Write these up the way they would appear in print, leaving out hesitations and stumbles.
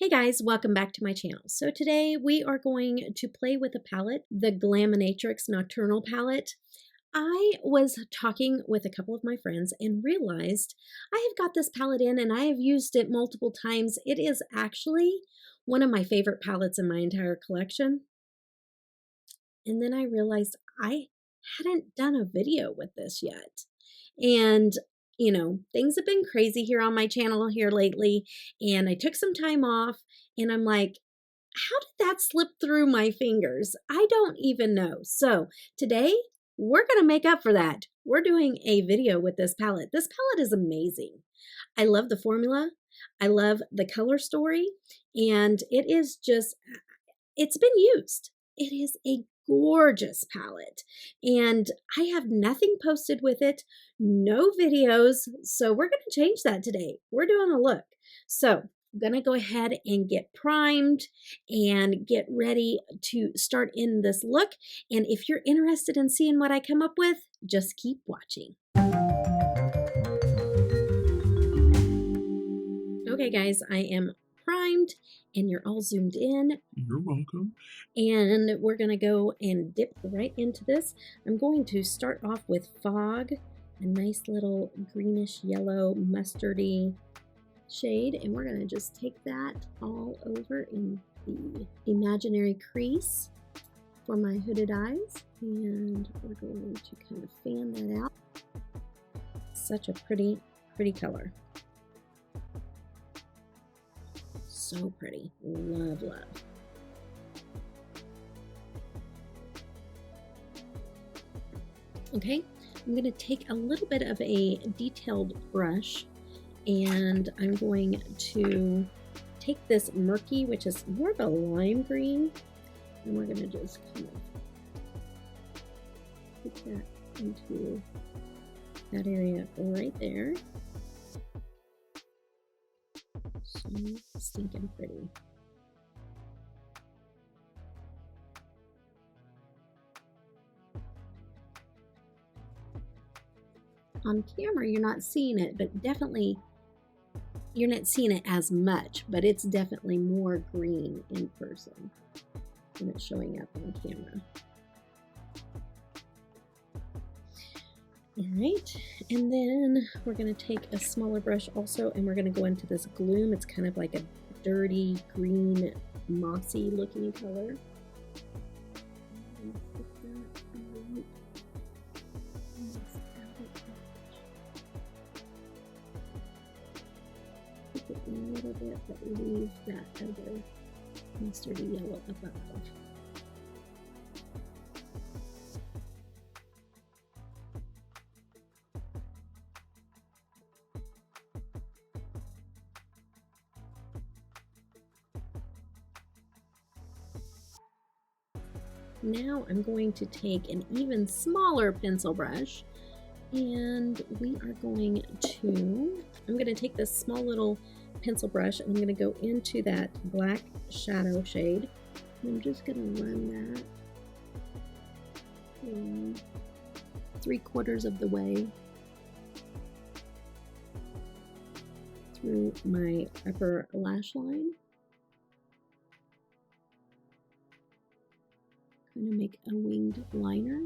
Hey guys, welcome back to my channel. So today we are going to play with a palette, the Glaminatrix Nocturnal palette. I was talking with a couple of my friends and realized I have got this palette in and I have used it multiple times. It is actually one of my favorite palettes in my entire collection. And then I realized I hadn't done a video with this yet. And things have been crazy here on my channel here lately, and I took some time off, and I'm like, how did that slip through my fingers? I don't even know. So today, we're going to make up for that. We're doing a video with this palette. This palette is amazing. I love the formula. I love the color story, and it is just, it's been used. It is a gorgeous palette, and I have nothing posted with it, no videos, so we're going to change that today. We're doing a look. So I'm going to go ahead and get primed and get ready to start in this look, and if you're interested in seeing what I come up with, just keep watching. Okay guys, I am primed and you're all zoomed in. You're welcome. And we're going to go and dip right into this. I'm going to start off with Fog, a nice little greenish yellow mustardy shade, and we're going to just take that all over in the imaginary crease for my hooded eyes, and we're going to kind of fan that out. Such a pretty color. So pretty. Love. Okay, I'm going to take a little bit of a detailed brush, and I'm going to take this murky, which is more of a lime green, and we're going to just kind of put that into that area right there. So stinking pretty. On camera, you're not seeing it, but definitely you're not seeing it as much, but it's definitely more green in person than it's showing up on camera. All right, and then we're going to take a smaller brush also, and we're going to go into this gloom. It's kind of like a dirty green, mossy looking color. A little bit, but leave that other mustardy yellow above. Now I'm going to take an even smaller pencil brush, and we are going to, I'm going to take this small little pencil brush, and I'm going to go into that black shadow shade. I'm just going to run that 3/4 of the way through my upper lash line. Kind of make a winged liner.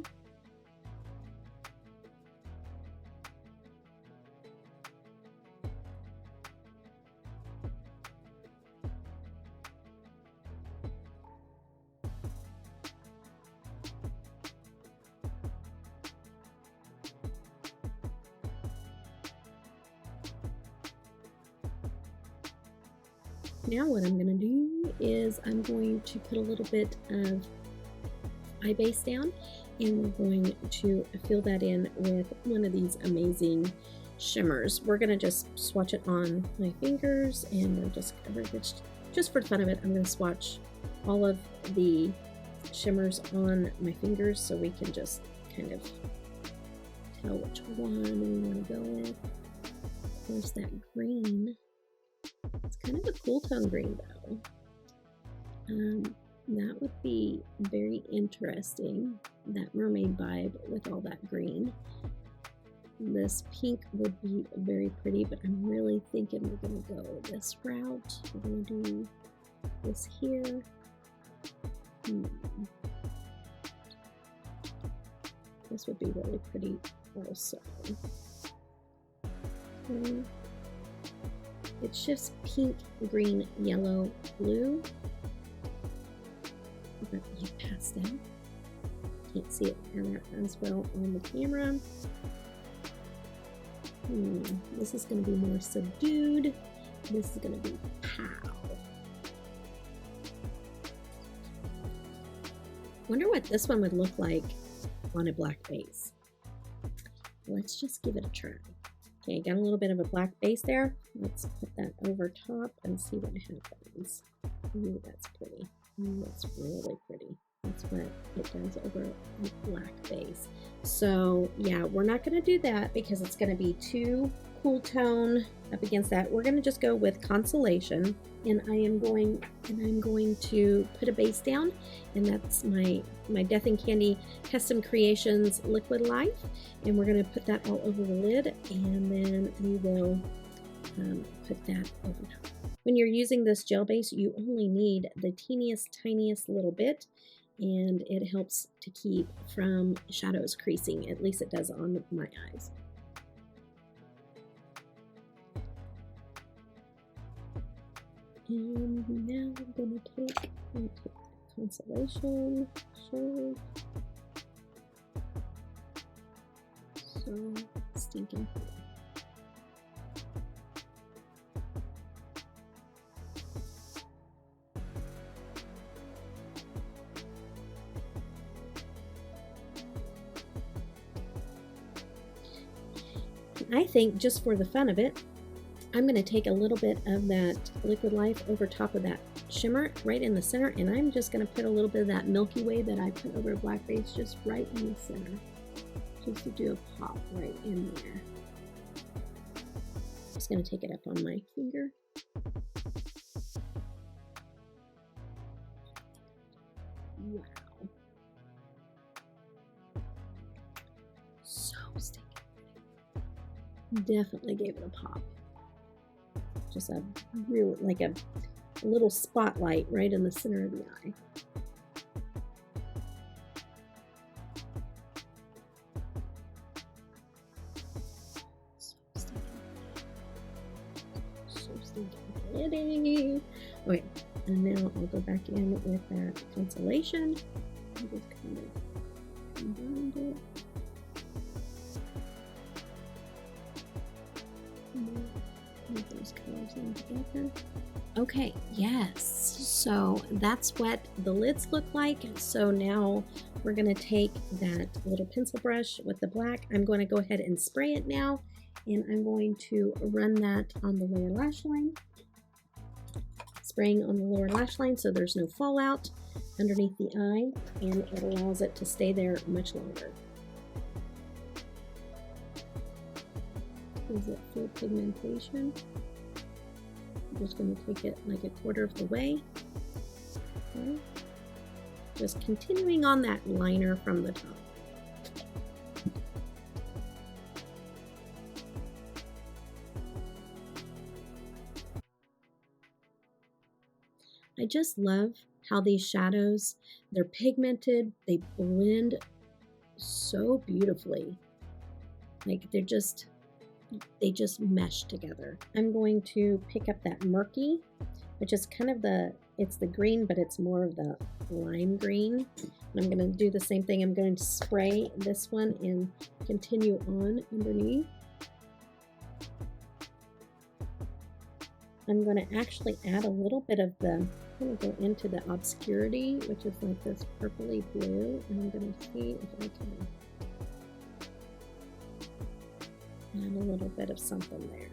Now what I'm going to do is I'm going to put a little bit of eye base down, and we're going to fill that in with one of these amazing shimmers. We're going to just swatch it on my fingers, and we're just for the fun of it, I'm going to swatch all of the shimmers on my fingers so we can just kind of tell which one we want to go with. Of course, that green, it's kind of a cool tone green though. That would be very interesting, that mermaid vibe with all that green. this pink would be very pretty, but I'm really thinking we're gonna go this route. We're gonna do this here. This would be really pretty also. Okay. It shifts pink, green, yellow, blue. But you passed out. Can't see it as well on the camera. This is going to be more subdued. This is going to be pow. Wonder what this one would look like on a black base. Let's just give it a try. Okay, got a little bit of a black base there. Let's put that over top and see what happens. Ooh, that's pretty. Ooh, that's really pretty. That's what it does over a black base. So yeah, we're not going to do that because it's going to be too cool tone up against that. We're going to just go with Consolation, and I'm going to put a base down, and that's my Death and Candy Custom Creations Liquid Life, and we're going to put that all over the lid, and then we will put that over top. When you're using this gel base, you only need the teeniest, tiniest little bit, and it helps to keep from shadows creasing. At least it does on my eyes. And now I'm going to take Consolation shade. So stinking cool. I think just for the fun of it, I'm going to take a little bit of that Liquid Life over top of that shimmer right in the center, and I'm just going to put a little bit of that Milky Way that I put over a black base just right in the center, just to do a pop right in there. Just going to take it up on my finger. Wow. So stinky. Definitely gave it a pop. Just a real, like a little spotlight right in the center of the eye. So stinking pretty. Okay, and now I'll go back in with that Consolation. And just kind of combine it. Move those colors in together. Okay, yes, so that's what the lids look like. So now we're going to take that little pencil brush with the black. I'm going to go ahead and spray it now, and I'm going to run that on the lower lash line. Spraying on the lower lash line so there's no fallout underneath the eye, and it allows it to stay there much longer. Is it full pigmentation? I'm just going to take it like a quarter of the way. Okay. Just continuing on that liner from the top. I just love how these shadows, they're pigmented, they blend so beautifully. Like they just mesh together. I'm going to pick up that Murky, which is kind of it's the green, but it's more of the lime green. And I'm going to do the same thing. I'm going to spray this one and continue on underneath. I'm going to actually add a little bit of I'm going to go into the obscurity, which is like this purpley blue, and I'm going to see if I can add a little bit of something there.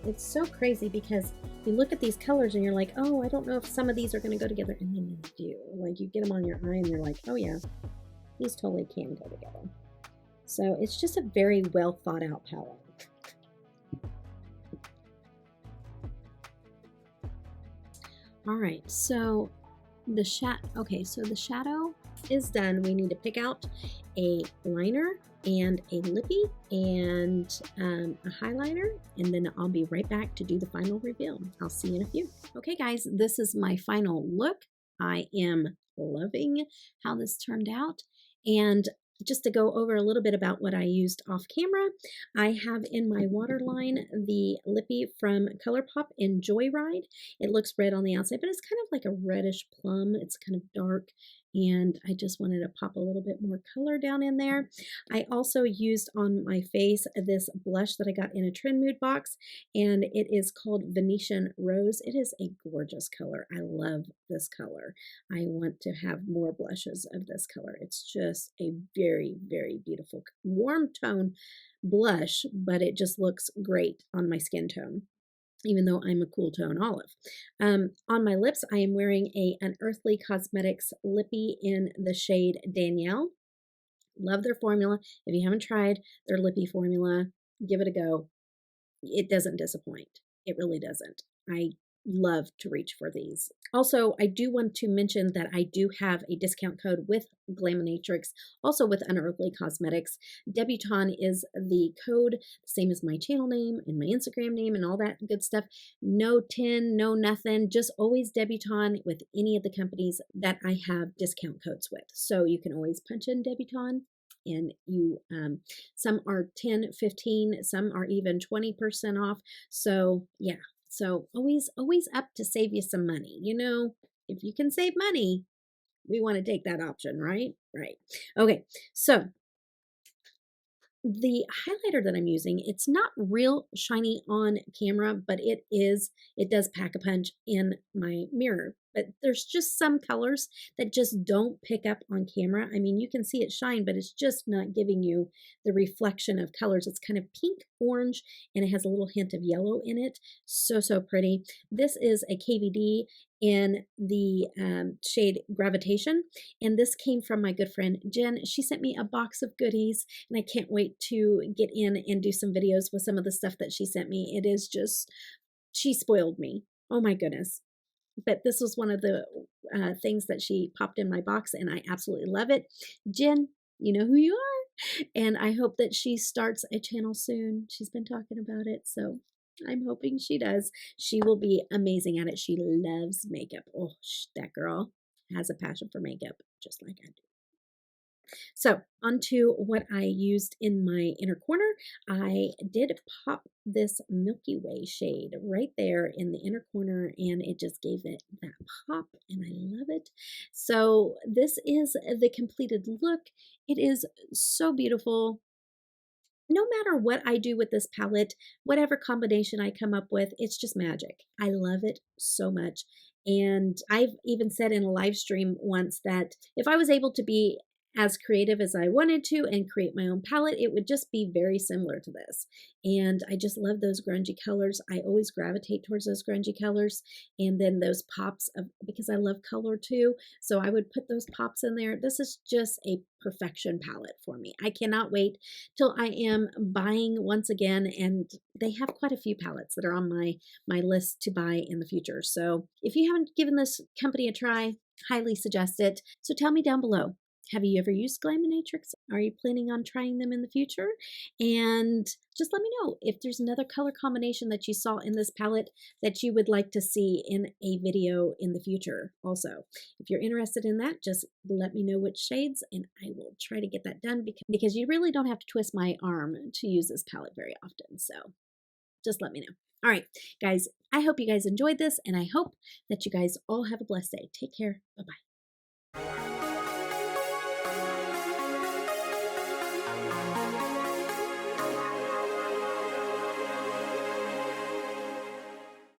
It's so crazy because you look at these colors and you're like, oh, I don't know if some of these are going to go together, and then they do. Like you get them on your eye and you're like, oh yeah, these totally can go together. So it's just a very well thought out palette. All right, so okay, so the shadow is done. We need to pick out a liner and a lippy and a highlighter, and then I'll be right back to do the final reveal. I'll see you in a few. Okay guys, this is my final look. I am loving how this turned out, and just to go over a little bit about what I used off camera, I have in my waterline the lippy from ColourPop in Joyride. It looks red on the outside, but it's kind of like a reddish plum. It's kind of dark, and I just wanted to pop a little bit more color down in there. I also used on my face this blush that I got in a Trend Mood box, and it is called Venetian Rose. It is a gorgeous color. I love this color. I want to have more blushes of this color. It's just a very, very beautiful warm tone blush, but it just looks great on my skin tone, even though I'm a cool tone olive. On my lips, I am wearing a Unearthly Cosmetics lippy in the shade Danielle. Love their formula. If you haven't tried their lippy formula, give it a go. It doesn't disappoint. It really doesn't. I love to reach for these. Also, I do want to mention that I do have a discount code with Glaminatrix, also with Unearthly Cosmetics. Debutawn is the code, same as my channel name and my Instagram name and all that good stuff. No 10, no nothing, just always Debutawn with any of the companies that I have discount codes with. So you can always punch in Debutawn, and you some are 10, 15, some are even 20% off. So yeah, so always up to save you some money. You know, if you can save money, we want to take that option, right? Right. Okay, so the highlighter that I'm using, it's not real shiny on camera, but it does pack a punch in my mirror. But there's just some colors that just don't pick up on camera. I mean, you can see it shine, but it's just not giving you the reflection of colors. It's kind of pink, orange, and it has a little hint of yellow in it. So, so pretty. This is a KVD in the shade Gravitation, and this came from my good friend Jen. She sent me a box of goodies, and I can't wait to get in and do some videos with some of the stuff that she sent me. It is just, she spoiled me. Oh my goodness. But this was one of the things that she popped in my box, and I absolutely love it. Jen, you know who you are, and I hope that she starts a channel soon. She's been talking about it, so I'm hoping she does. She will be amazing at it. She loves makeup. Oh, that girl has a passion for makeup, just like I do. So onto what I used in my inner corner. I did pop this Milky Way shade right there in the inner corner, and it just gave it that pop, and I love it. So this is the completed look. It is so beautiful. No matter what I do with this palette, whatever combination I come up with, it's just magic. I love it so much. And I've even said in a live stream once that if I was able to be as creative as I wanted to and create my own palette, it would just be very similar to this. And I just love those grungy colors. I always gravitate towards those grungy colors. And then those pops of, because I love color too. So I would put those pops in there. This is just a perfection palette for me. I cannot wait till I am buying once again. And they have quite a few palettes that are on my list to buy in the future. So if you haven't given this company a try, highly suggest it. So tell me down below. Have you ever used Glaminatrix? Are you planning on trying them in the future? And just let me know if there's another color combination that you saw in this palette that you would like to see in a video in the future also. If you're interested in that, just let me know which shades, and I will try to get that done because you really don't have to twist my arm to use this palette very often. So just let me know. All right, guys, I hope you guys enjoyed this, and I hope that you guys all have a blessed day. Take care. Bye-bye.